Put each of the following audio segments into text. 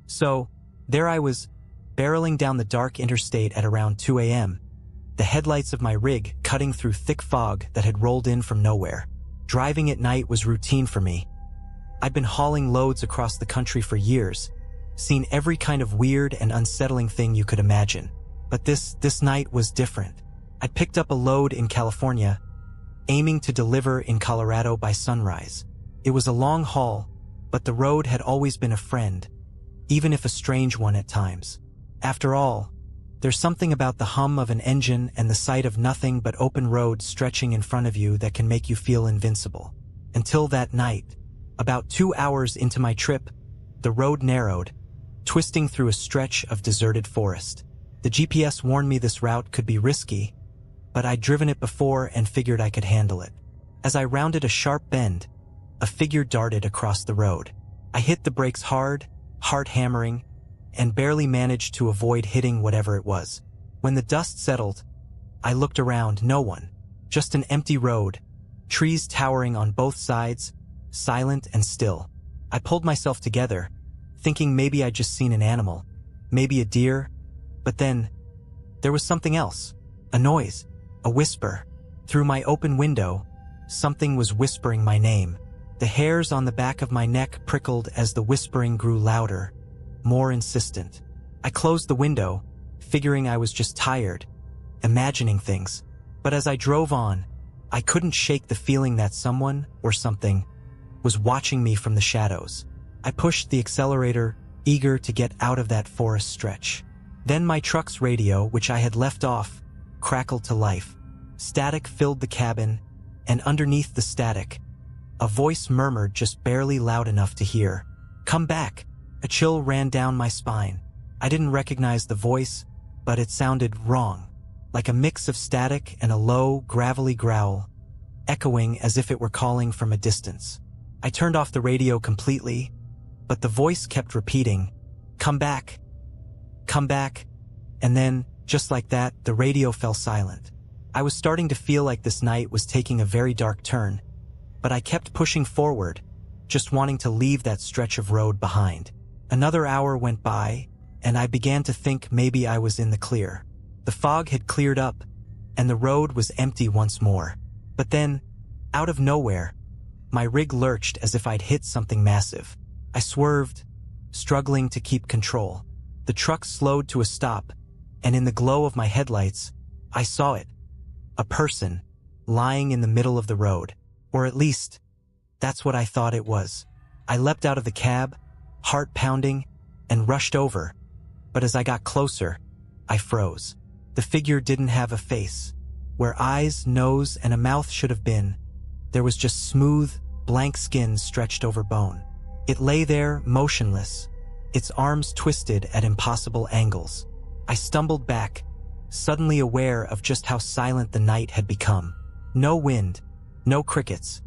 So, there I was, barreling down the dark interstate at around 2 a.m., the headlights of my rig cutting through thick fog that had rolled in from nowhere. Driving at night was routine for me. I'd been hauling loads across the country for years, seen every kind of weird and unsettling thing you could imagine. But this night was different. I'd picked up a load in California, aiming to deliver in Colorado by sunrise. It was a long haul, but the road had always been a friend, even if a strange one at times. After all, there's something about the hum of an engine and the sight of nothing but open road stretching in front of you that can make you feel invincible. Until that night, about 2 hours into my trip, the road narrowed, twisting through a stretch of deserted forest. The GPS warned me this route could be risky, but I'd driven it before and figured I could handle it. As I rounded a sharp bend, a figure darted across the road. I hit the brakes hard, heart hammering, and barely managed to avoid hitting whatever it was. When the dust settled, I looked around. No one. Just an empty road, trees towering on both sides, silent and still. I pulled myself together, thinking maybe I'd just seen an animal, maybe a deer, but then there was something else. A noise, a whisper. Through my open window, something was whispering my name. The hairs on the back of my neck prickled as the whispering grew louder, more insistent. I closed the window, figuring I was just tired, imagining things. But as I drove on, I couldn't shake the feeling that someone, or something, was watching me from the shadows. I pushed the accelerator, eager to get out of that forest stretch. Then my truck's radio, which I had left off, crackled to life. Static filled the cabin, and underneath the static, a voice murmured just barely loud enough to hear. "Come back." A chill ran down my spine. I didn't recognize the voice, but it sounded wrong, like a mix of static and a low, gravelly growl, echoing as if it were calling from a distance. I turned off the radio completely, but the voice kept repeating, "Come back. Come back." And then, just like that, the radio fell silent. I was starting to feel like this night was taking a very dark turn, but I kept pushing forward, just wanting to leave that stretch of road behind. Another hour went by, and I began to think maybe I was in the clear. The fog had cleared up, and the road was empty once more. But then, out of nowhere, my rig lurched as if I'd hit something massive. I swerved, struggling to keep control. The truck slowed to a stop, and in the glow of my headlights, I saw it. A person, lying in the middle of the road. Or at least, that's what I thought it was. I leapt out of the cab, heart pounding, and rushed over. But as I got closer, I froze. The figure didn't have a face. Where eyes, nose, and a mouth should have been, there was just smooth, blank skin stretched over bone. It lay there, motionless, its arms twisted at impossible angles. I stumbled back, suddenly aware of just how silent the night had become. No wind, no crickets,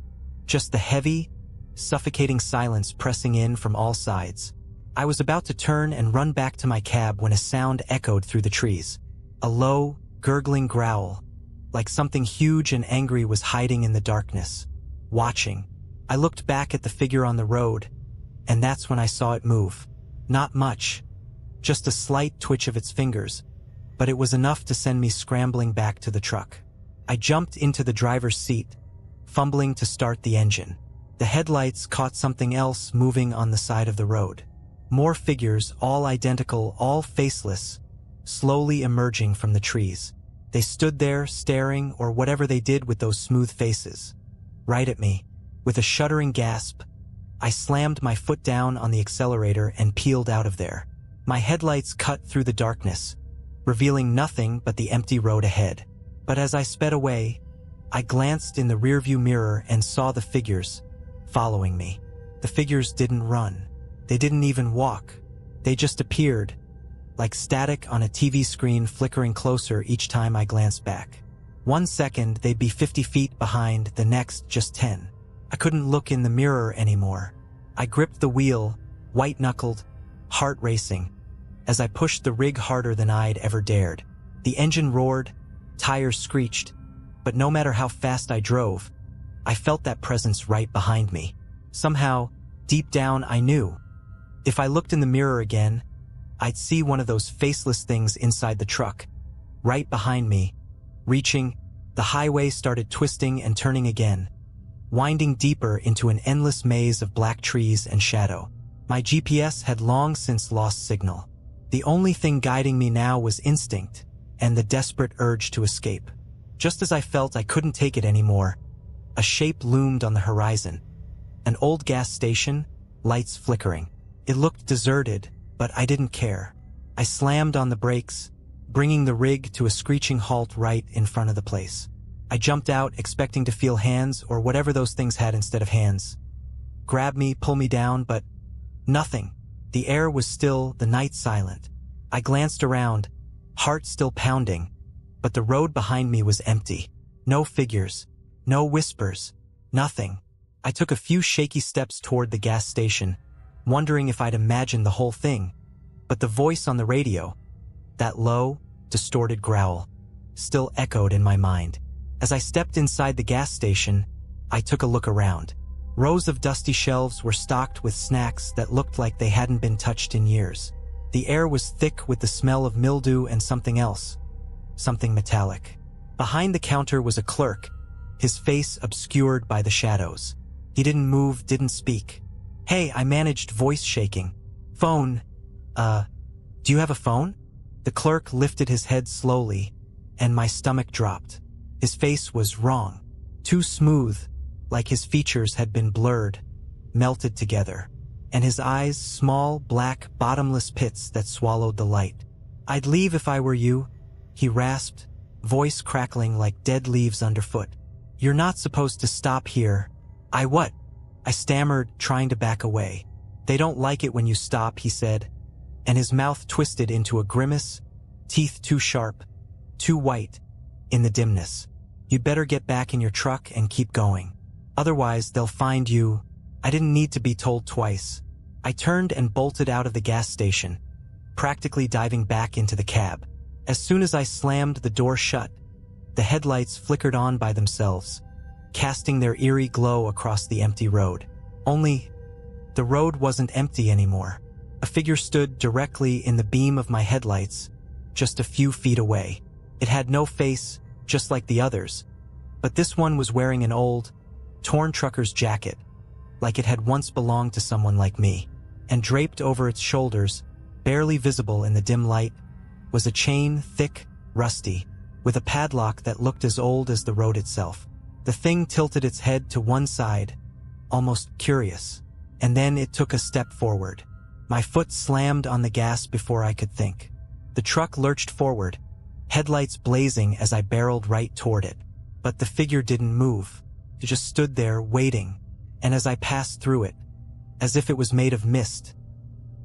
just the heavy, suffocating silence pressing in from all sides. I was about to turn and run back to my cab when a sound echoed through the trees. A low, gurgling growl, like something huge and angry was hiding in the darkness, watching. I looked back at the figure on the road, and that's when I saw it move. Not much, just a slight twitch of its fingers, but it was enough to send me scrambling back to the truck. I jumped into the driver's seat, fumbling to start the engine. The headlights caught something else moving on the side of the road. More figures, all identical, all faceless, slowly emerging from the trees. They stood there, staring, or whatever they did with those smooth faces, right at me. With a shuddering gasp, I slammed my foot down on the accelerator and peeled out of there. My headlights cut through the darkness, revealing nothing but the empty road ahead. But as I sped away, I glanced in the rearview mirror and saw the figures following me. The figures didn't run. They didn't even walk. They just appeared, like static on a TV screen flickering closer each time I glanced back. 1 second they'd be 50 feet behind, the next just 10. I couldn't look in the mirror anymore. I gripped the wheel, white-knuckled, heart racing, as I pushed the rig harder than I'd ever dared. The engine roared, tires screeched, but no matter how fast I drove, I felt that presence right behind me. Somehow, deep down, I knew If I looked in the mirror again, I'd see one of those faceless things inside the truck, right behind me. Reaching, the highway started twisting and turning again, winding deeper into an endless maze of black trees and shadow. My GPS had long since lost signal. The only thing guiding me now was instinct and the desperate urge to escape. Just as I felt I couldn't take it anymore, a shape loomed on the horizon. An old gas station, lights flickering. It looked deserted, but I didn't care. I slammed on the brakes, bringing the rig to a screeching halt right in front of the place. I jumped out, expecting to feel hands or whatever those things had instead of hands. Grab me, pull me down, but nothing. The air was still, the night silent. I glanced around, heart still pounding, but the road behind me was empty. No figures, no whispers, nothing. I took a few shaky steps toward the gas station, wondering if I'd imagined the whole thing. But the voice on the radio, that low, distorted growl, still echoed in my mind. As I stepped inside the gas station, I took a look around. Rows of dusty shelves were stocked with snacks that looked like they hadn't been touched in years. The air was thick with the smell of mildew and something else. Something metallic. Behind the counter was a clerk, his face obscured by the shadows. He didn't move, didn't speak. "Hey," I managed, voice shaking. "Phone. Do you have a phone?" The clerk lifted his head slowly, and my stomach dropped. His face was wrong. Too smooth, like his features had been blurred, melted together. And his eyes, small, black, bottomless pits that swallowed the light. "I'd leave if I were you," he rasped, voice crackling like dead leaves underfoot. "You're not supposed to stop here." What?" I stammered, trying to back away. "They don't like it when you stop," he said, and his mouth twisted into a grimace, teeth too sharp, too white, in the dimness. "You'd better get back in your truck and keep going. Otherwise, they'll find you." I didn't need to be told twice. I turned and bolted out of the gas station, practically diving back into the cab. As soon as I slammed the door shut, the headlights flickered on by themselves, casting their eerie glow across the empty road. Only, the road wasn't empty anymore. A figure stood directly in the beam of my headlights, just a few feet away. It had no face, just like the others, but this one was wearing an old, torn trucker's jacket, like it had once belonged to someone like me. And draped over its shoulders, barely visible in the dim light, was a chain, thick, rusty, with a padlock that looked as old as the road itself. The thing tilted its head to one side, almost curious, and then it took a step forward. My foot slammed on the gas before I could think. The truck lurched forward, headlights blazing as I barreled right toward it. But the figure didn't move. It just stood there, waiting, and as I passed through it, as if it was made of mist,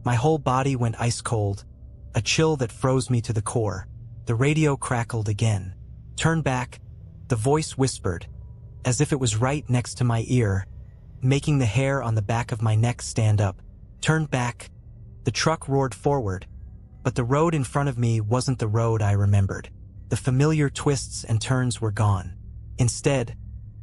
my whole body went ice cold, a chill that froze me to the core. The radio crackled again. "Turn back," the voice whispered, as if it was right next to my ear, making the hair on the back of my neck stand up. "Turn back." The truck roared forward, but the road in front of me wasn't the road I remembered. The familiar twists and turns were gone. Instead,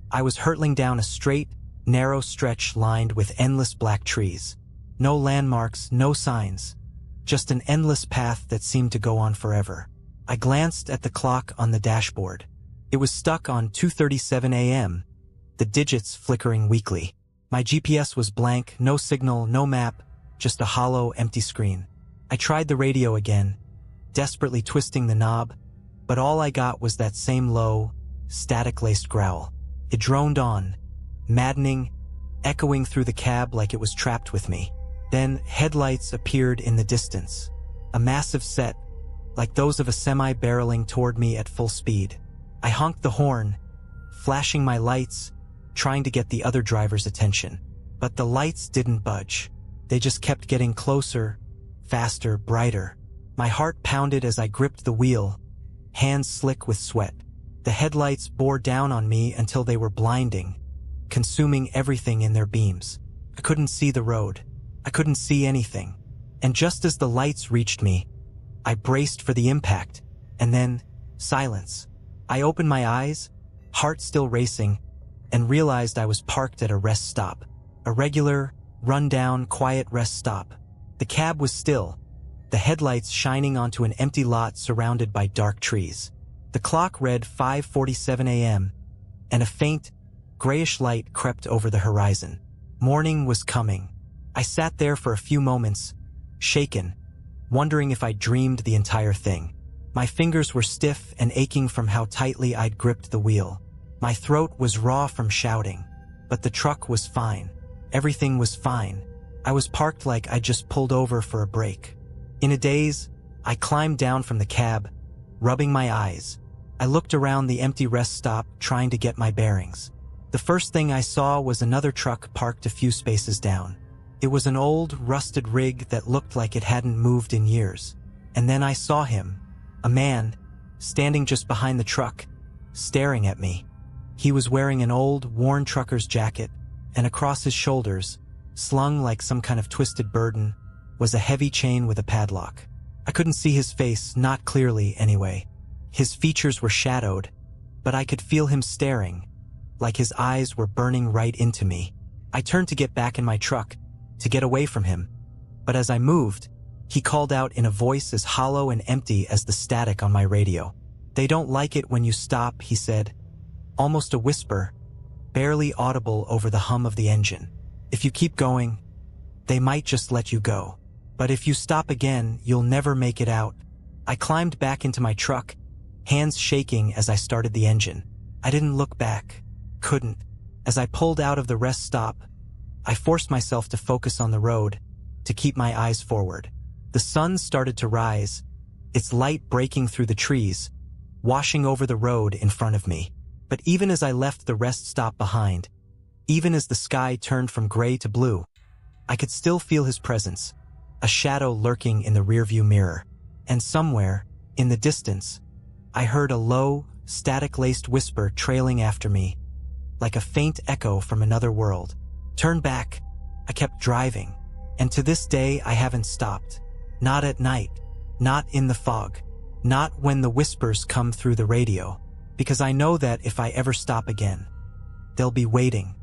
I was hurtling down a straight, narrow stretch lined with endless black trees. No landmarks, no signs, just an endless path that seemed to go on forever. I glanced at the clock on the dashboard. It was stuck on 2:37 a.m., the digits flickering weakly. My GPS was blank, no signal, no map, just a hollow, empty screen. I tried the radio again, desperately twisting the knob, but all I got was that same low, static-laced growl. It droned on, maddening, echoing through the cab like it was trapped with me. Then headlights appeared in the distance, a massive set, like those of a semi barreling toward me at full speed. I honked the horn, flashing my lights, trying to get the other driver's attention. But the lights didn't budge. They just kept getting closer, faster, brighter. My heart pounded as I gripped the wheel, hands slick with sweat. The headlights bore down on me until they were blinding, consuming everything in their beams. I couldn't see the road. I couldn't see anything. And just as the lights reached me, I braced for the impact, and then silence. I opened my eyes, heart still racing, and realized I was parked at a rest stop. A regular, run-down, quiet rest stop. The cab was still, the headlights shining onto an empty lot surrounded by dark trees. The clock read 5:47 a.m., and a faint, grayish light crept over the horizon. Morning was coming. I sat there for a few moments, shaken, wondering if I'd dreamed the entire thing. My fingers were stiff and aching from how tightly I'd gripped the wheel. My throat was raw from shouting, but the truck was fine. Everything was fine. I was parked like I'd just pulled over for a break. In a daze, I climbed down from the cab, rubbing my eyes. I looked around the empty rest stop, trying to get my bearings. The first thing I saw was another truck parked a few spaces down. It was an old, rusted rig that looked like it hadn't moved in years. And then I saw him, a man, standing just behind the truck, staring at me. He was wearing an old, worn trucker's jacket, and across his shoulders, slung like some kind of twisted burden, was a heavy chain with a padlock. I couldn't see his face, not clearly anyway. His features were shadowed, but I could feel him staring, like his eyes were burning right into me. I turned to get back in my truck, to get away from him, but as I moved, he called out in a voice as hollow and empty as the static on my radio. "They don't like it when you stop," he said, almost a whisper, barely audible over the hum of the engine. "If you keep going, they might just let you go. But if you stop again, you'll never make it out." I climbed back into my truck, hands shaking as I started the engine. I didn't look back. Couldn't. As I pulled out of the rest stop, I forced myself to focus on the road, to keep my eyes forward. The sun started to rise, its light breaking through the trees, washing over the road in front of me. But even as I left the rest stop behind, even as the sky turned from gray to blue, I could still feel his presence, a shadow lurking in the rearview mirror. And somewhere, in the distance, I heard a low, static-laced whisper trailing after me, like a faint echo from another world. "Turn back." I kept driving, and to this day I haven't stopped. Not at night, not in the fog, not when the whispers come through the radio, because I know that if I ever stop again, they'll be waiting.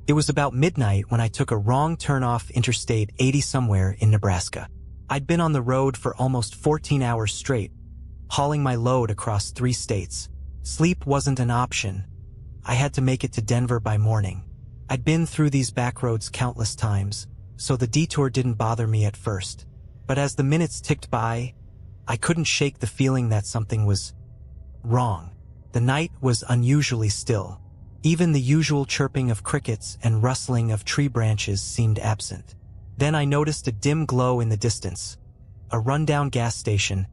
It was about midnight when I took a wrong turn off Interstate 80 somewhere in Nebraska. I'd been on the road for almost 14 hours straight, hauling my load across 3 states. Sleep wasn't an option. I had to make it to Denver by morning. I'd been through these back roads countless times, so the detour didn't bother me at first. But as the minutes ticked by, I couldn't shake the feeling that something was wrong. The night was unusually still. Even the usual chirping of crickets and rustling of tree branches seemed absent. Then I noticed a dim glow in the distance, a rundown gas station,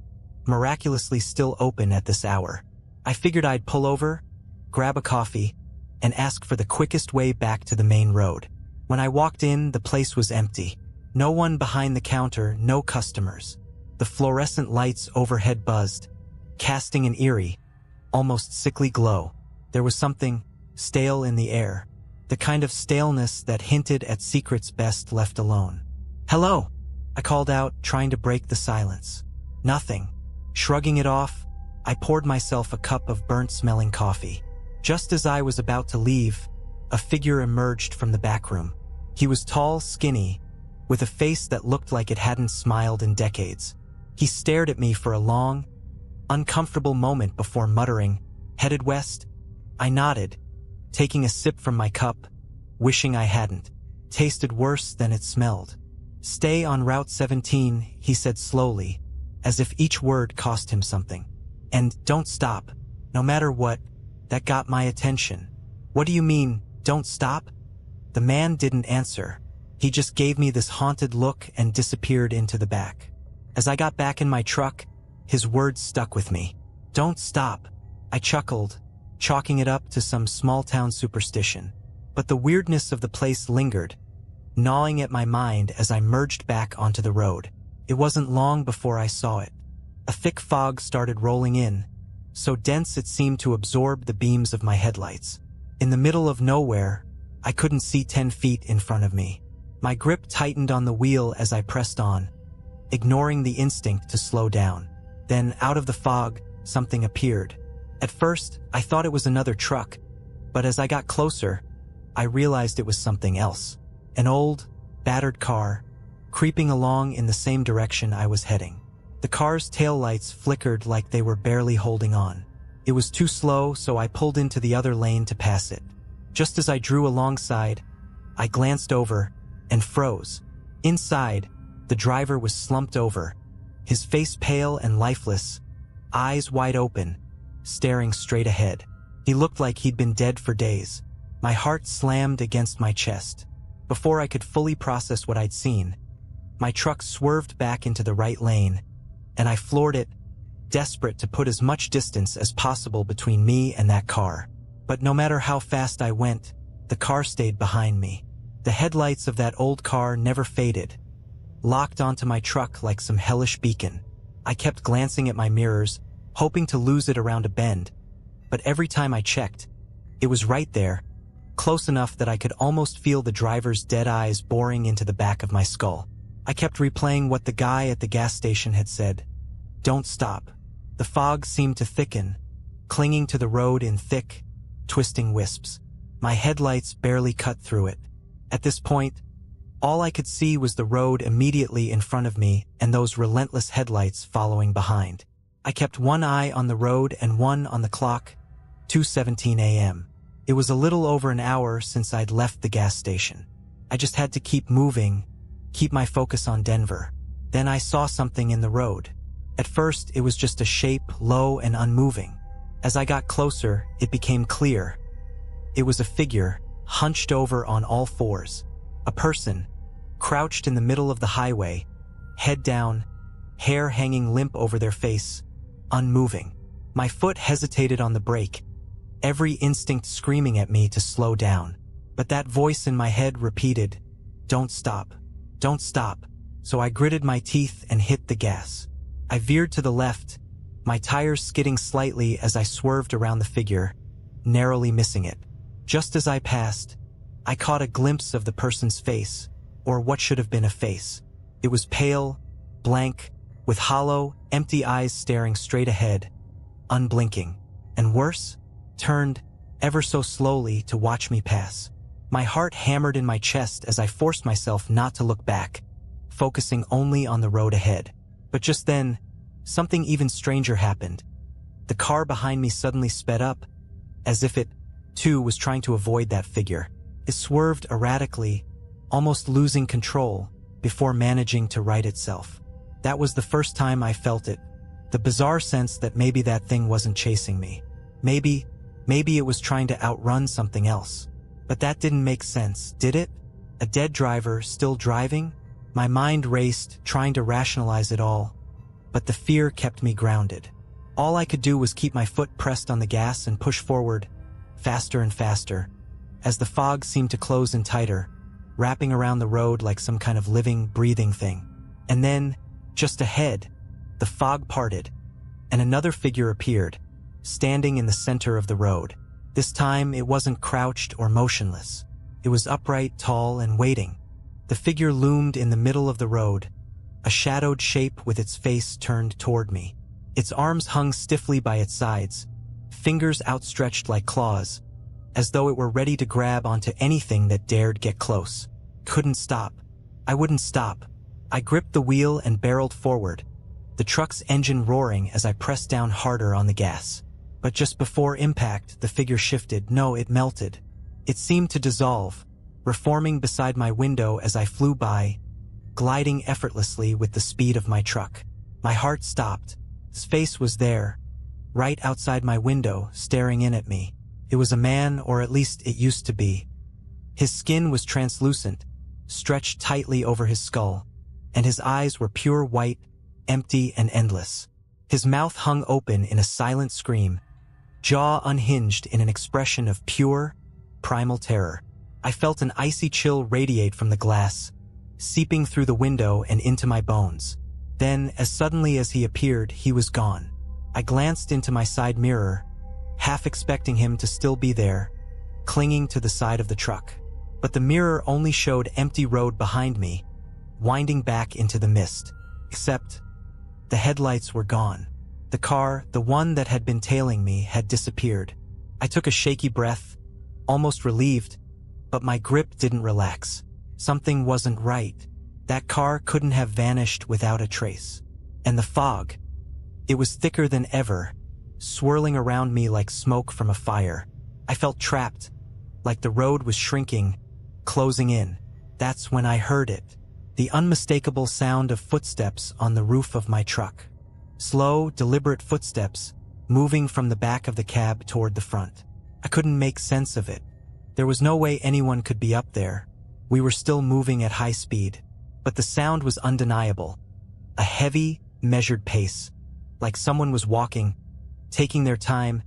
miraculously still open at this hour. I figured I'd pull over, grab a coffee, and ask for the quickest way back to the main road. When I walked in, the place was empty. No one behind the counter, no customers. The fluorescent lights overhead buzzed, casting an eerie, almost sickly glow. There was something stale in the air, the kind of staleness that hinted at secrets best left alone. "Hello," I called out, trying to break the silence. Nothing. Shrugging it off, I poured myself a cup of burnt-smelling coffee. Just as I was about to leave, a figure emerged from the back room. He was tall, skinny, with a face that looked like it hadn't smiled in decades. He stared at me for a long, uncomfortable moment before muttering, "Headed west?" I nodded, taking a sip from my cup, wishing I hadn't. Tasted worse than it smelled. "Stay on Route 17, he said slowly, as if each word cost him something. "And don't stop, no matter what." That got my attention. "What do you mean, don't stop?" The man didn't answer. He just gave me this haunted look and disappeared into the back. As I got back in my truck, his words stuck with me. "Don't stop." I chuckled, chalking it up to some small-town superstition. But the weirdness of the place lingered, gnawing at my mind as I merged back onto the road. It wasn't long before I saw it. A thick fog started rolling in, so dense it seemed to absorb the beams of my headlights. In the middle of nowhere, I couldn't see 10 feet in front of me. My grip tightened on the wheel as I pressed on, ignoring the instinct to slow down. Then, out of the fog, something appeared. At first, I thought it was another truck, but as I got closer, I realized it was something else. An old, battered car, creeping along in the same direction I was heading. The car's taillights flickered like they were barely holding on. It was too slow, so I pulled into the other lane to pass it. Just as I drew alongside, I glanced over and froze. Inside, the driver was slumped over, his face pale and lifeless, eyes wide open, staring straight ahead. He looked like he'd been dead for days. My heart slammed against my chest. Before I could fully process what I'd seen, my truck swerved back into the right lane, and I floored it, desperate to put as much distance as possible between me and that car. But no matter how fast I went, the car stayed behind me. The headlights of that old car never faded, locked onto my truck like some hellish beacon. I kept glancing at my mirrors, hoping to lose it around a bend, but every time I checked, it was right there, close enough that I could almost feel the driver's dead eyes boring into the back of my skull. I kept replaying what the guy at the gas station had said. Don't stop. The fog seemed to thicken, clinging to the road in thick, twisting wisps. My headlights barely cut through it. At this point, all I could see was the road immediately in front of me and those relentless headlights following behind. I kept one eye on the road and one on the clock, 2:17 a.m. It was a little over an hour since I'd left the gas station. I just had to keep moving, keep my focus on Denver. Then I saw something in the road. At first, it was just a shape, low and unmoving. As I got closer, it became clear. It was a figure, hunched over on all fours. A person, crouched in the middle of the highway, head down, hair hanging limp over their face, unmoving. My foot hesitated on the brake, every instinct screaming at me to slow down. But that voice in my head repeated, "Don't stop. Don't stop." So I gritted my teeth and hit the gas. I veered to the left, my tires skidding slightly as I swerved around the figure, narrowly missing it. Just as I passed, I caught a glimpse of the person's face, or what should have been a face. It was pale, blank, with hollow, empty eyes staring straight ahead, unblinking, and worse, turned, ever so slowly, to watch me pass. My heart hammered in my chest as I forced myself not to look back, focusing only on the road ahead. But just then, something even stranger happened. The car behind me suddenly sped up, as if it, too, was trying to avoid that figure. It swerved erratically, almost losing control, before managing to right itself. That was the first time I felt it, the bizarre sense that maybe that thing wasn't chasing me. Maybe it was trying to outrun something else. But that didn't make sense, did it? A dead driver still driving? My mind raced, trying to rationalize it all, but the fear kept me grounded. All I could do was keep my foot pressed on the gas and push forward, faster and faster, as the fog seemed to close in tighter, wrapping around the road like some kind of living, breathing thing. And then, just ahead, the fog parted, and another figure appeared, standing in the center of the road. This time, it wasn't crouched or motionless. It was upright, tall, and waiting. The figure loomed in the middle of the road, a shadowed shape with its face turned toward me. Its arms hung stiffly by its sides, fingers outstretched like claws, as though it were ready to grab onto anything that dared get close. Couldn't stop. I wouldn't stop. I gripped the wheel and barreled forward, the truck's engine roaring as I pressed down harder on the gas. But just before impact, the figure shifted. No, it melted. It seemed to dissolve, reforming beside my window as I flew by, gliding effortlessly with the speed of my truck. My heart stopped. His face was there, right outside my window, staring in at me. It was a man, or at least it used to be. His skin was translucent, stretched tightly over his skull, and his eyes were pure white, empty and endless. His mouth hung open in a silent scream, jaw unhinged in an expression of pure, primal terror. I felt an icy chill radiate from the glass, seeping through the window and into my bones. Then, as suddenly as he appeared, he was gone. I glanced into my side mirror, half expecting him to still be there, clinging to the side of the truck. But the mirror only showed empty road behind me, winding back into the mist. Except, the headlights were gone. The car, the one that had been tailing me, had disappeared. I took a shaky breath, almost relieved, But my grip didn't relax. Something wasn't right. That car couldn't have vanished without a trace. And the fog, it was thicker than ever, swirling around me like smoke from a fire. I felt trapped, like the road was shrinking, closing in. That's when I heard it. The unmistakable sound of footsteps on the roof of my truck. Slow, deliberate footsteps, moving from the back of the cab toward the front. I couldn't make sense of it. There was no way anyone could be up there. We were still moving at high speed. But the sound was undeniable. A heavy, measured pace. Like someone was walking, taking their time,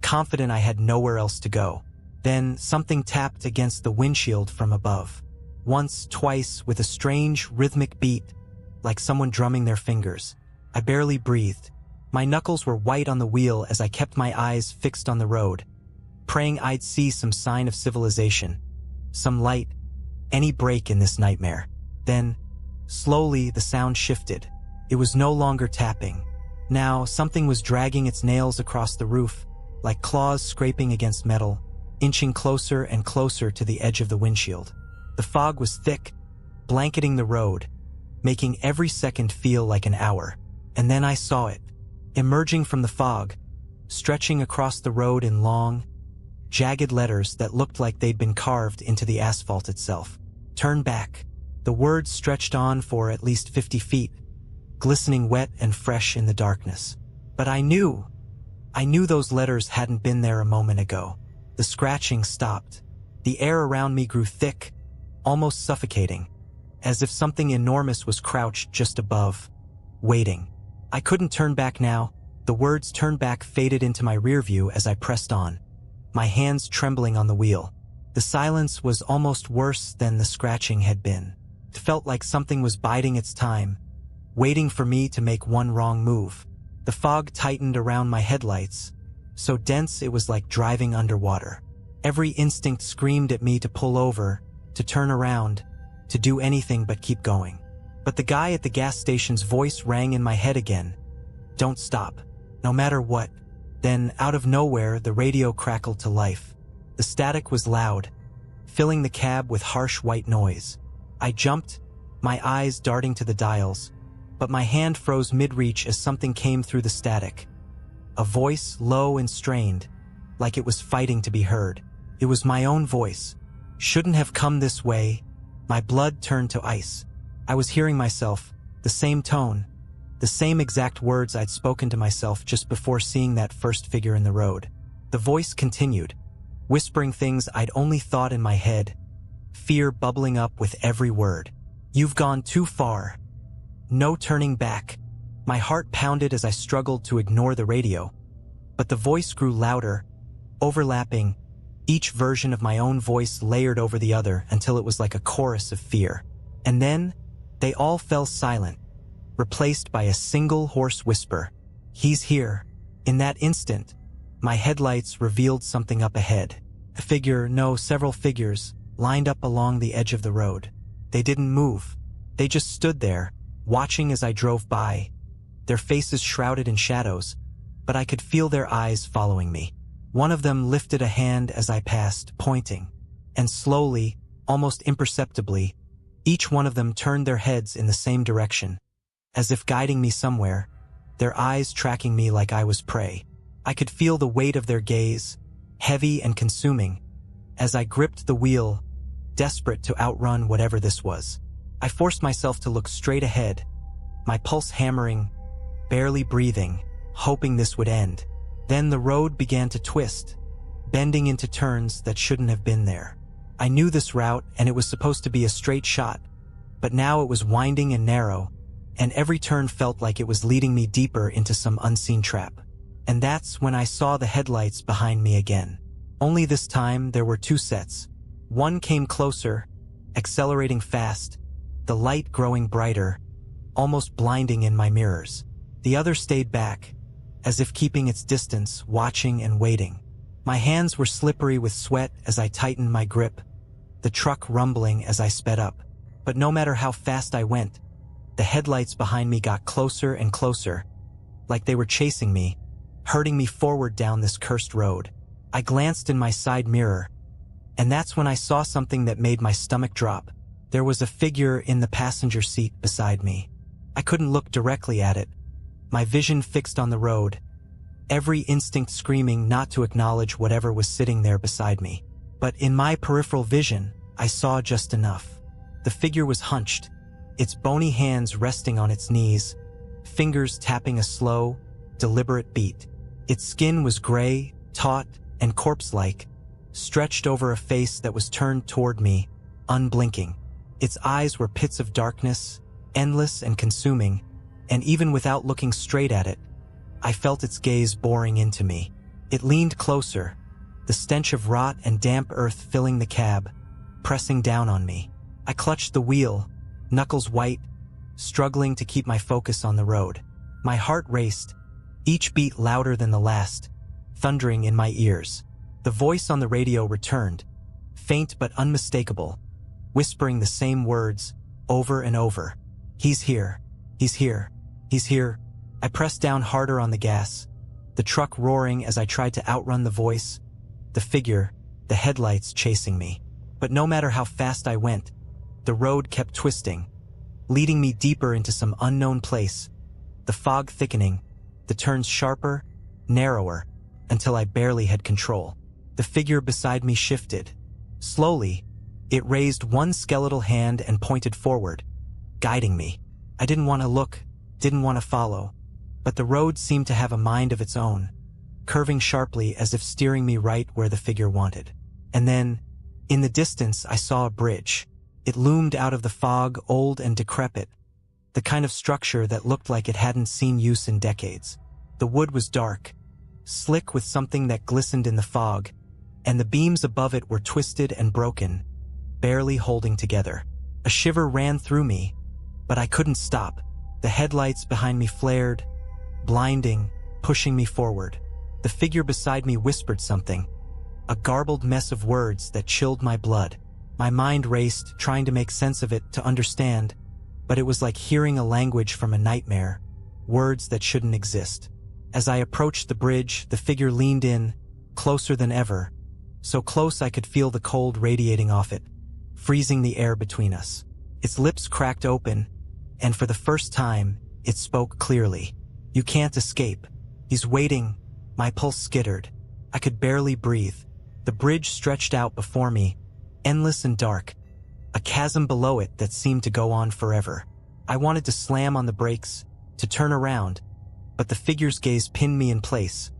confident I had nowhere else to go. Then something tapped against the windshield from above. Once, twice, with a strange, rhythmic beat, like someone drumming their fingers. I barely breathed. My knuckles were white on the wheel as I kept my eyes fixed on the road, praying I'd see some sign of civilization, some light, any break in this nightmare. Then, slowly, the sound shifted. It was no longer tapping. Now, something was dragging its nails across the roof, like claws scraping against metal, inching closer and closer to the edge of the windshield. The fog was thick, blanketing the road, making every second feel like an hour. And then I saw it, emerging from the fog, stretching across the road in long, jagged letters that looked like they'd been carved into the asphalt itself. Turn back. The words stretched on for at least 50 feet, glistening wet and fresh in the darkness. But I knew those letters hadn't been there a moment ago. The scratching stopped. The air around me grew thick, almost suffocating, as if something enormous was crouched just above, waiting. I couldn't turn back now. The words "turn back" faded into my rear view as I pressed on, my hands trembling on the wheel. The silence was almost worse than the scratching had been. It felt like something was biding its time, waiting for me to make one wrong move. The fog tightened around my headlights, so dense it was like driving underwater. Every instinct screamed at me to pull over, to turn around, to do anything but keep going. But the guy at the gas station's voice rang in my head again. Don't stop, no matter what. Then, out of nowhere, the radio crackled to life. The static was loud, filling the cab with harsh white noise. I jumped, my eyes darting to the dials, but my hand froze mid-reach as something came through the static. A voice, low and strained, like it was fighting to be heard. It was my own voice. Shouldn't have come this way. My blood turned to ice. I was hearing myself, the same tone, the same exact words I'd spoken to myself just before seeing that first figure in the road. The voice continued, whispering things I'd only thought in my head, fear bubbling up with every word. You've gone too far. No turning back. My heart pounded as I struggled to ignore the radio, but the voice grew louder, overlapping, each version of my own voice layered over the other until it was like a chorus of fear. And then, they all fell silent, replaced by a single hoarse whisper. He's here. In that instant, my headlights revealed something up ahead. A figure, no, several figures, lined up along the edge of the road. They didn't move. They just stood there, watching as I drove by, their faces shrouded in shadows, but I could feel their eyes following me. One of them lifted a hand as I passed, pointing, and slowly, almost imperceptibly, each one of them turned their heads in the same direction, as if guiding me somewhere, their eyes tracking me like I was prey. I could feel the weight of their gaze, heavy and consuming, as I gripped the wheel, desperate to outrun whatever this was. I forced myself to look straight ahead, my pulse hammering, barely breathing, hoping this would end. Then the road began to twist, bending into turns that shouldn't have been there. I knew this route and it was supposed to be a straight shot, but now it was winding and narrow, and every turn felt like it was leading me deeper into some unseen trap. And that's when I saw the headlights behind me again. Only this time there were two sets. One came closer, accelerating fast, the light growing brighter, almost blinding in my mirrors. The other stayed back, as if keeping its distance, watching and waiting. My hands were slippery with sweat as I tightened my grip, the truck rumbling as I sped up. But no matter how fast I went, the headlights behind me got closer and closer, like they were chasing me, herding me forward down this cursed road. I glanced in my side mirror, And that's when I saw something that made my stomach drop. There was a figure in the passenger seat beside me. I couldn't look directly at it, my vision fixed on the road, every instinct screaming not to acknowledge whatever was sitting there beside me. But in my peripheral vision, I saw just enough. The figure was hunched, its bony hands resting on its knees, fingers tapping a slow, deliberate beat. Its skin was gray, taut, and corpse-like, stretched over a face that was turned toward me, unblinking. Its eyes were pits of darkness, endless and consuming, and even without looking straight at it, I felt its gaze boring into me. It leaned closer, the stench of rot and damp earth filling the cab, pressing down on me. I clutched the wheel, knuckles white, struggling to keep my focus on the road. My heart raced, each beat louder than the last, thundering in my ears. The voice on the radio returned, faint but unmistakable, whispering the same words over and over. "He's here. He's here. He's here." I pressed down harder on the gas, the truck roaring as I tried to outrun the voice, the figure, the headlights chasing me. But no matter how fast I went, the road kept twisting, leading me deeper into some unknown place, the fog thickening, the turns sharper, narrower, until I barely had control. The figure beside me shifted. Slowly, it raised one skeletal hand and pointed forward, guiding me. I didn't want to look, didn't want to follow, but the road seemed to have a mind of its own, curving sharply as if steering me right where the figure wanted. And then, in the distance, I saw a bridge. It loomed out of the fog, old and decrepit, the kind of structure that looked like it hadn't seen use in decades. The wood was dark, slick with something that glistened in the fog, and the beams above it were twisted and broken, barely holding together. A shiver ran through me, but I couldn't stop. The headlights behind me flared, blinding, pushing me forward. The figure beside me whispered something, a garbled mess of words that chilled my blood. My mind raced, trying to make sense of it, to understand, but it was like hearing a language from a nightmare, words that shouldn't exist. As I approached the bridge, the figure leaned in, closer than ever, so close I could feel the cold radiating off it, freezing the air between us. Its lips cracked open, and for the first time, it spoke clearly. "You can't escape. He's waiting." My pulse skittered. I could barely breathe. The bridge stretched out before me, endless and dark, a chasm below it that seemed to go on forever. I wanted to slam on the brakes, to turn around, but the figure's gaze pinned me in place,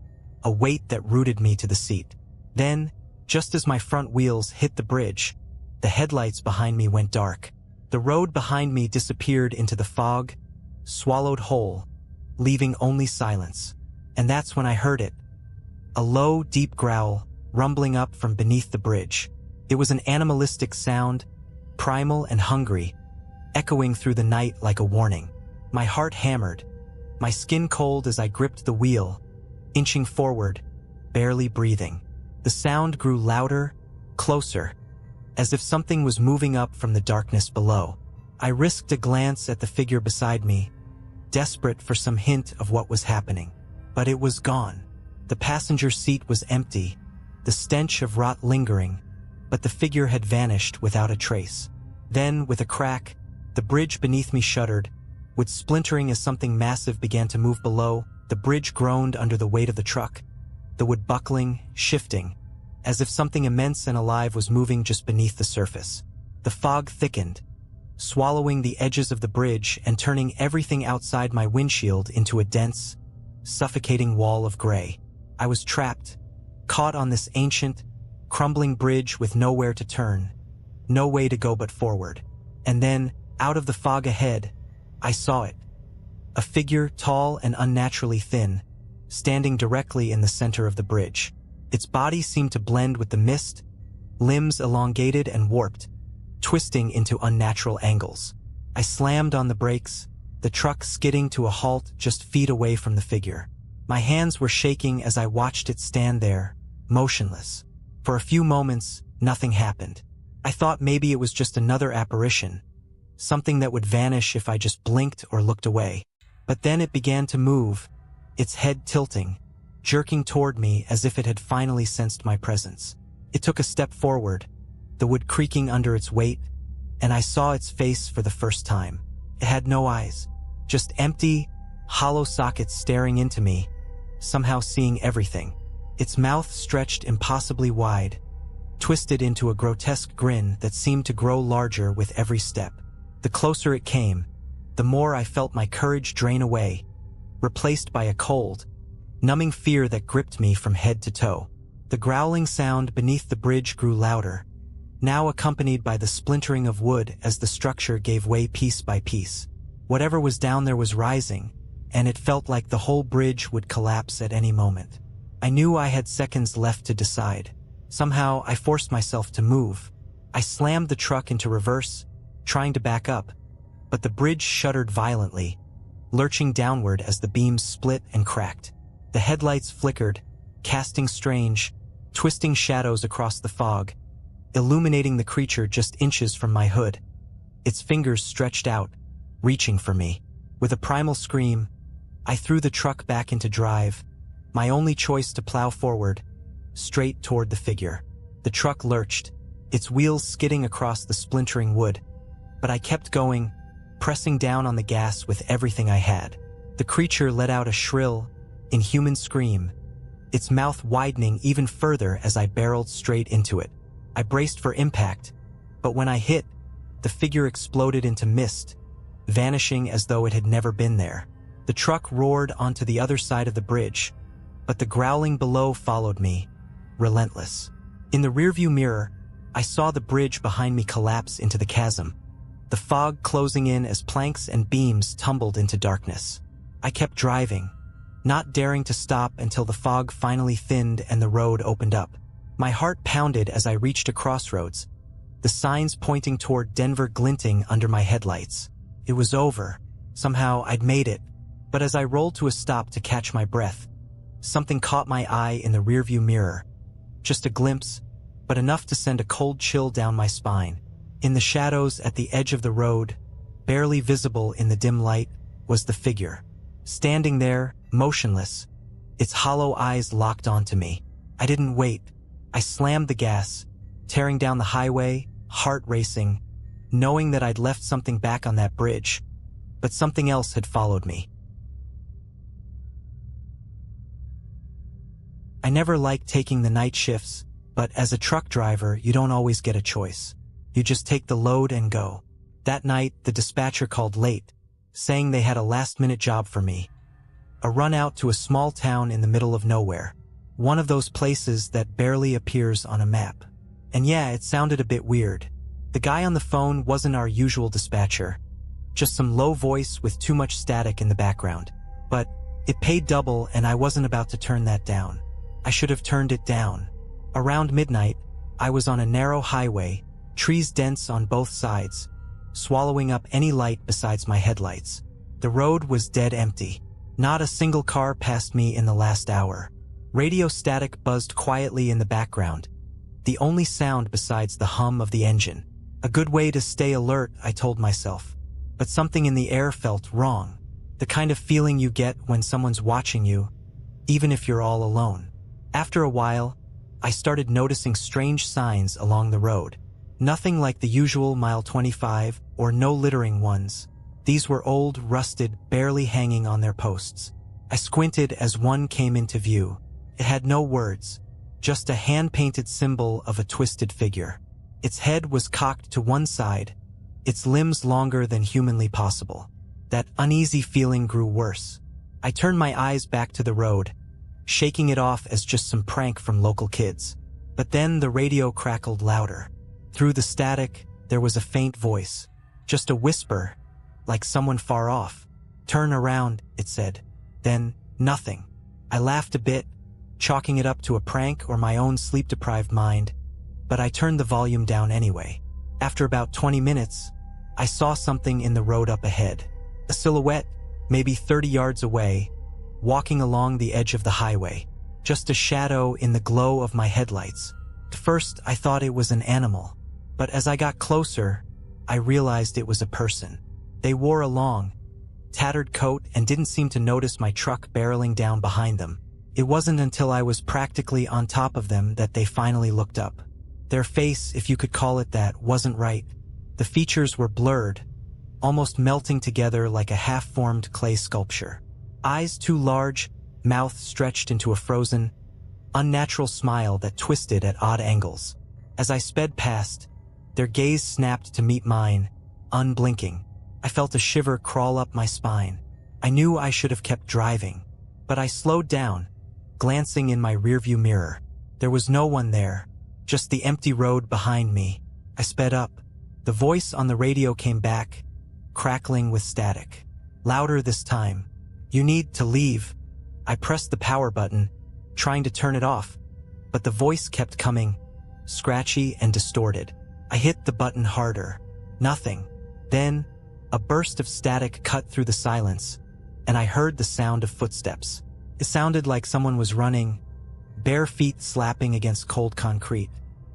a weight that rooted me to the seat. Then, just as my front wheels hit the bridge, the headlights behind me went dark. The road behind me disappeared into the fog, swallowed whole, leaving only silence. And that's when I heard it. A low, deep growl, rumbling up from beneath the bridge. It was an animalistic sound, primal and hungry, echoing through the night like a warning. My heart hammered, my skin cold as I gripped the wheel, inching forward, barely breathing. The sound grew louder, closer, as if something was moving up from the darkness below. I risked a glance at the figure beside me, desperate for some hint of what was happening. But it was gone. The passenger seat was empty, the stench of rot lingering, but the figure had vanished without a trace. Then, with a crack, the bridge beneath me shuddered, with splintering as something massive began to move below. The bridge groaned under the weight of the truck, the wood buckling, shifting, as if something immense and alive was moving just beneath the surface. The fog thickened, swallowing the edges of the bridge and turning everything outside my windshield into a dense, suffocating wall of gray. I was trapped, caught on this ancient, crumbling bridge with nowhere to turn, no way to go but forward. And then, out of the fog ahead, I saw it. A figure tall and unnaturally thin, standing directly in the center of the bridge. Its body seemed to blend with the mist, limbs elongated and warped, twisting into unnatural angles. I slammed on the brakes, the truck skidding to a halt just feet away from the figure. My hands were shaking as I watched it stand there, motionless. For a few moments, nothing happened. I thought maybe it was just another apparition, something that would vanish if I just blinked or looked away. But then it began to move, its head tilting, jerking toward me as if it had finally sensed my presence. It took a step forward, the wood creaking under its weight, and I saw its face for the first time. It had no eyes, just empty, hollow sockets staring into me, somehow seeing everything. Its mouth stretched impossibly wide, twisted into a grotesque grin that seemed to grow larger with every step. The closer it came, the more I felt my courage drain away, replaced by a cold, numbing fear that gripped me from head to toe. The growling sound beneath the bridge grew louder, now accompanied by the splintering of wood as the structure gave way piece by piece. Whatever was down there was rising, and it felt like the whole bridge would collapse at any moment. I knew I had seconds left to decide. Somehow, I forced myself to move. I slammed the truck into reverse, trying to back up, but the bridge shuddered violently, lurching downward as the beams split and cracked. The headlights flickered, casting strange, twisting shadows across the fog, illuminating the creature just inches from my hood. Its fingers stretched out, reaching for me. With a primal scream, I threw the truck back into drive, my only choice to plow forward, straight toward the figure. The truck lurched, its wheels skidding across the splintering wood, but I kept going, pressing down on the gas with everything I had. The creature let out a shrill, inhuman scream, its mouth widening even further as I barreled straight into it. I braced for impact, but when I hit, the figure exploded into mist, vanishing as though it had never been there. The truck roared onto the other side of the bridge, but the growling below followed me, relentless. In the rearview mirror, I saw the bridge behind me collapse into the chasm, the fog closing in as planks and beams tumbled into darkness. I kept driving, not daring to stop until the fog finally thinned and the road opened up. My heart pounded as I reached a crossroads, the signs pointing toward Denver glinting under my headlights. It was over. Somehow I'd made it. But as I rolled to a stop to catch my breath, something caught my eye in the rearview mirror. Just a glimpse, but enough to send a cold chill down my spine. In the shadows at the edge of the road, barely visible in the dim light, was the figure. Standing there, motionless, its hollow eyes locked onto me. I didn't wait. I slammed the gas, tearing down the highway, heart racing, knowing that I'd left something back on that bridge, but something else had followed me. I never liked taking the night shifts, but as a truck driver, you don't always get a choice. You just take the load and go. That night, the dispatcher called late, saying they had a last-minute job for me. A run out to a small town in the middle of nowhere. One of those places that barely appears on a map. And yeah, it sounded a bit weird. The guy on the phone wasn't our usual dispatcher, just some low voice with too much static in the background. But it paid double and I wasn't about to turn that down. I should have turned it down. Around midnight, I was on a narrow highway, trees dense on both sides, swallowing up any light besides my headlights. The road was dead empty. Not a single car passed me in the last hour. Radio static buzzed quietly in the background, the only sound besides the hum of the engine. A good way to stay alert, I told myself. But something in the air felt wrong. The kind of feeling you get when someone's watching you, even if you're all alone. After a while, I started noticing strange signs along the road. Nothing like the usual mile 25 or no littering ones. These were old, rusted, barely hanging on their posts. I squinted as one came into view. It had no words, just a hand-painted symbol of a twisted figure. Its head was cocked to one side, its limbs longer than humanly possible. That uneasy feeling grew worse. I turned my eyes back to the road, shaking it off as just some prank from local kids. But then the radio crackled louder. Through the static, there was a faint voice, just a whisper, like someone far off. "Turn around," it said. Then, nothing. I laughed a bit, chalking it up to a prank or my own sleep-deprived mind, but I turned the volume down anyway. After about 20 minutes, I saw something in the road up ahead. A silhouette, maybe 30 yards away, walking along the edge of the highway. Just a shadow in the glow of my headlights. At first, I thought it was an animal, but as I got closer, I realized it was a person. They wore a long, tattered coat and didn't seem to notice my truck barreling down behind them. It wasn't until I was practically on top of them that they finally looked up. Their face, if you could call it that, wasn't right. The features were blurred, almost melting together like a half-formed clay sculpture. Eyes too large, mouth stretched into a frozen, unnatural smile that twisted at odd angles. As I sped past, their gaze snapped to meet mine, unblinking. I felt a shiver crawl up my spine. I knew I should have kept driving, but I slowed down, glancing in my rearview mirror. There was no one there, just the empty road behind me. I sped up. The voice on the radio came back, crackling with static. Louder this time. "You need to leave." I pressed the power button, trying to turn it off, but the voice kept coming, scratchy and distorted. I hit the button harder. Nothing. Then, a burst of static cut through the silence, and I heard the sound of footsteps. It sounded like someone was running, bare feet slapping against cold concrete,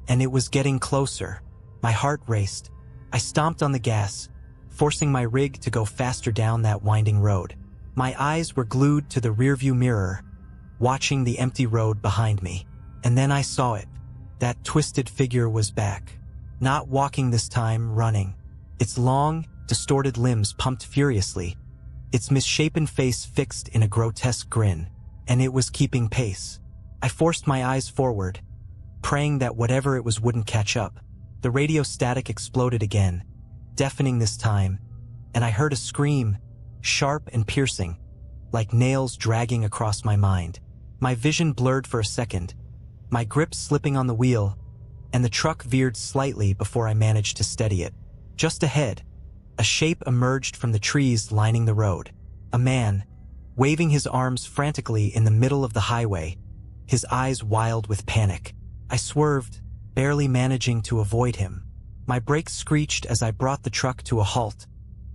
and it was getting closer. My heart raced. I stomped on the gas, forcing my rig to go faster down that winding road. My eyes were glued to the rearview mirror, watching the empty road behind me. And then I saw it. That twisted figure was back. Not walking this time, running. Its long, distorted limbs pumped furiously, its misshapen face fixed in a grotesque grin, and it was keeping pace. I forced my eyes forward, praying that whatever it was wouldn't catch up. The radio static exploded again, deafening this time, and I heard a scream, sharp and piercing, like nails dragging across my mind. My vision blurred for a second, my grip slipping on the wheel, and the truck veered slightly before I managed to steady it. Just ahead, a shape emerged from the trees lining the road. A man, waving his arms frantically in the middle of the highway, his eyes wild with panic. I swerved, barely managing to avoid him. My brakes screeched as I brought the truck to a halt,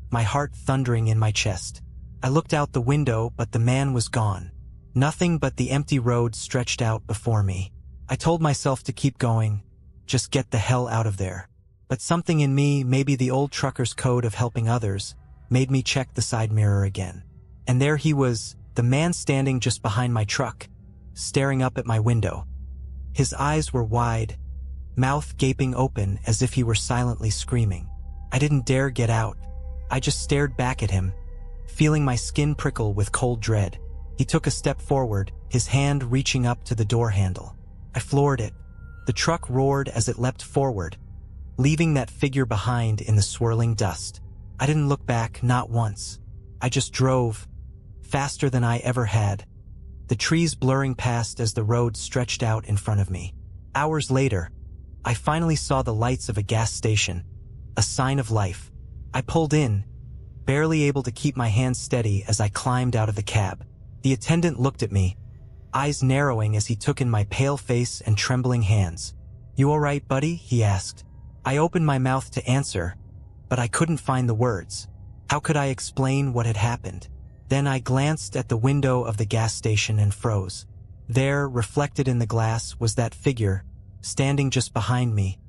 my heart thundering in my chest. I looked out the window, but the man was gone. Nothing but the empty road stretched out before me. I told myself to keep going, just get the hell out of there. But something in me, maybe the old trucker's code of helping others, made me check the side mirror again. And there he was, the man standing just behind my truck, staring up at my window. His eyes were wide, mouth gaping open as if he were silently screaming. I didn't dare get out. I just stared back at him, feeling my skin prickle with cold dread. He took a step forward, his hand reaching up to the door handle. I floored it. The truck roared as it leapt forward, leaving that figure behind in the swirling dust. I didn't look back, not once. I just drove, faster than I ever had, the trees blurring past as the road stretched out in front of me. Hours later, I finally saw the lights of a gas station, a sign of life. I pulled in, barely able to keep my hands steady as I climbed out of the cab. The attendant looked at me, eyes narrowing as he took in my pale face and trembling hands. "You all right, buddy?" he asked. I opened my mouth to answer, but I couldn't find the words. How could I explain what had happened? Then I glanced at the window of the gas station and froze. There, reflected in the glass, was that figure, standing just behind me,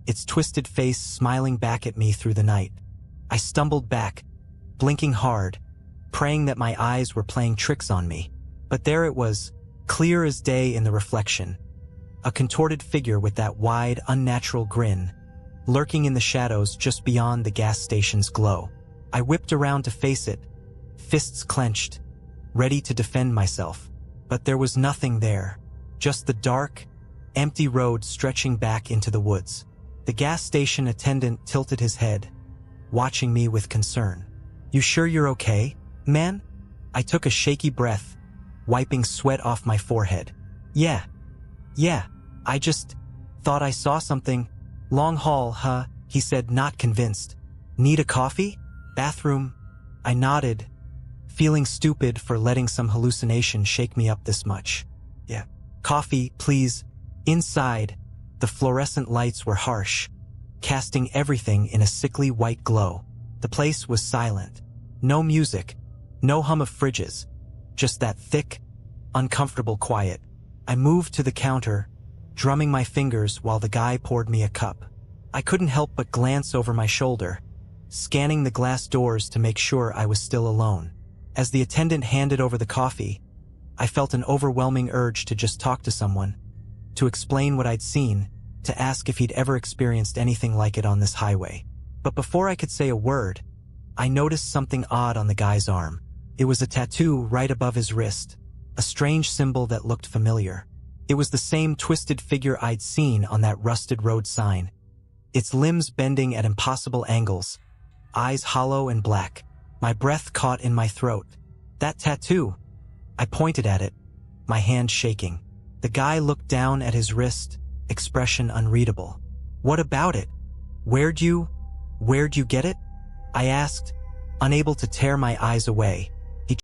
its twisted face smiling back at me through the night. I stumbled back, blinking hard, praying that my eyes were playing tricks on me. But there it was, clear as day in the reflection, a contorted figure with that wide, unnatural grin, lurking in the shadows just beyond the gas station's glow. I whipped around to face it, fists clenched, ready to defend myself. But there was nothing there, just the dark, empty road stretching back into the woods. The gas station attendant tilted his head, watching me with concern. "You sure you're okay, man?" I took a shaky breath, wiping sweat off my forehead. Yeah, I just thought I saw something. Long haul, huh?" he said, not convinced. "Need a coffee? Bathroom?" I nodded, feeling stupid for letting some hallucination shake me up this much. "Yeah, coffee, please." Inside, the fluorescent lights were harsh, casting everything in a sickly white glow. The place was silent. No music, no hum of fridges, just that thick, uncomfortable quiet. I moved to the counter, drumming my fingers while the guy poured me a cup. I couldn't help but glance over my shoulder, scanning the glass doors to make sure I was still alone. As the attendant handed over the coffee, I felt an overwhelming urge to just talk to someone, to explain what I'd seen, to ask if he'd ever experienced anything like it on this highway. But before I could say a word, I noticed something odd on the guy's arm. It was a tattoo right above his wrist, a strange symbol that looked familiar. It was the same twisted figure I'd seen on that rusted road sign, its limbs bending at impossible angles, eyes hollow and black. My breath caught in my throat. That tattoo! I pointed at it, my hand shaking. The guy looked down at his wrist, expression unreadable. What about it? Where'd you get it? I asked, unable to tear my eyes away.